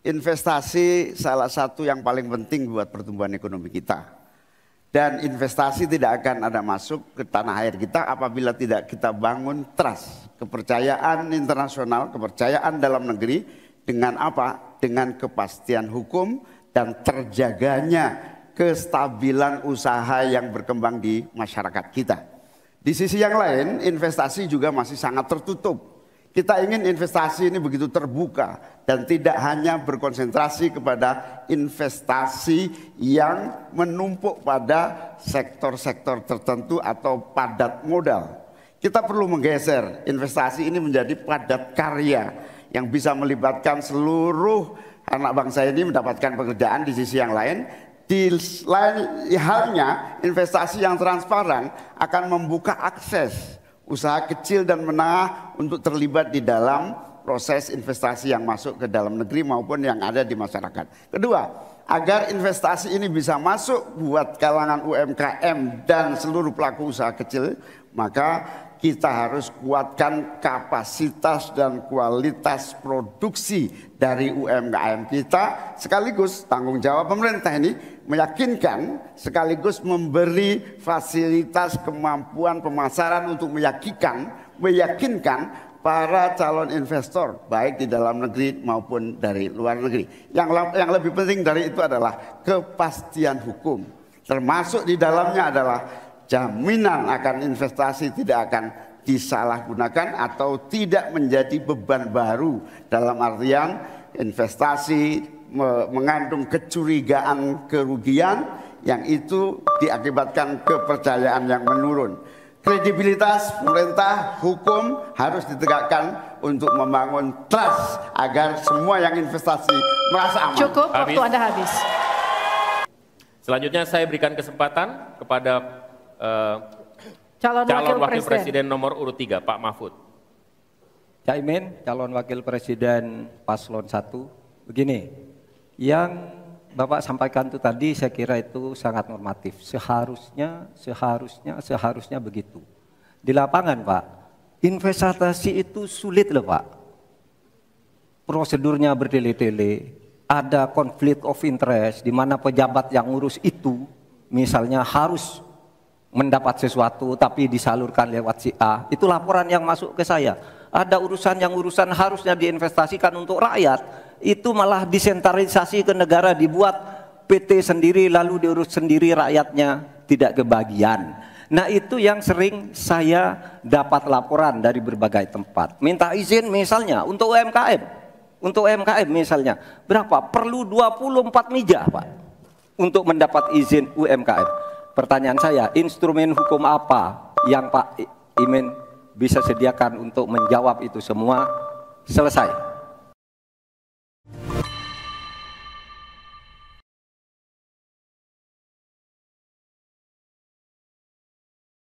investasi salah satu yang paling penting buat pertumbuhan ekonomi kita. Dan investasi tidak akan ada masuk ke tanah air kita apabila tidak kita bangun trust, kepercayaan internasional, kepercayaan dalam negeri dengan apa? Dengan kepastian hukum dan terjaganya kestabilan usaha yang berkembang di masyarakat kita. Di sisi yang lain, investasi juga masih sangat tertutup. Kita ingin investasi ini begitu terbuka dan tidak hanya berkonsentrasi kepada investasi yang menumpuk pada sektor-sektor tertentu atau padat modal. Kita perlu menggeser investasi ini menjadi padat karya yang bisa melibatkan seluruh anak bangsa ini mendapatkan pekerjaan. Di sisi yang lain, di lain halnya investasi yang transparan akan membuka akses usaha kecil dan menengah untuk terlibat di dalam proses investasi yang masuk ke dalam negeri maupun yang ada di masyarakat. Kedua, agar investasi ini bisa masuk buat kalangan UMKM dan seluruh pelaku usaha kecil, maka kita harus kuatkan kapasitas dan kualitas produksi dari UMKM kita, sekaligus tanggung jawab pemerintah ini meyakinkan sekaligus memberi fasilitas kemampuan pemasaran untuk meyakinkan para calon investor baik di dalam negeri maupun dari luar negeri. Yang lebih penting dari itu adalah kepastian hukum, termasuk di dalamnya adalah jaminan akan investasi tidak akan disalahgunakan atau tidak menjadi beban baru, dalam artian investasi mengandung kecurigaan kerugian yang itu diakibatkan kepercayaan yang menurun. Kredibilitas pemerintah hukum harus ditegakkan untuk membangun trust agar semua yang investasi merasa aman. Cukup, waktu Anda habis. Selanjutnya saya berikan kesempatan kepada calon wakil presiden nomor urut 3, Pak Mahfud. Caimin, calon wakil presiden paslon 1. Begini, yang Bapak sampaikan itu tadi saya kira itu sangat normatif. Seharusnya begitu. Di lapangan Pak, investasi itu sulit loh Pak. Prosedurnya bertele-tele, ada konflik of interest di mana pejabat yang ngurus itu misalnya harus mendapat sesuatu tapi disalurkan lewat si A. Itu laporan yang masuk ke saya. Ada urusan harusnya diinvestasikan untuk rakyat, itu malah disentralisasi ke negara, dibuat PT sendiri lalu diurus sendiri, rakyatnya tidak kebagian. Nah itu yang sering saya dapat laporan dari berbagai tempat. Minta izin misalnya untuk UMKM misalnya, berapa? Perlu 24 meja Pak untuk mendapat izin UMKM. Pertanyaan saya, instrumen hukum apa yang Pak Imin bisa sediakan untuk menjawab itu semua? Selesai.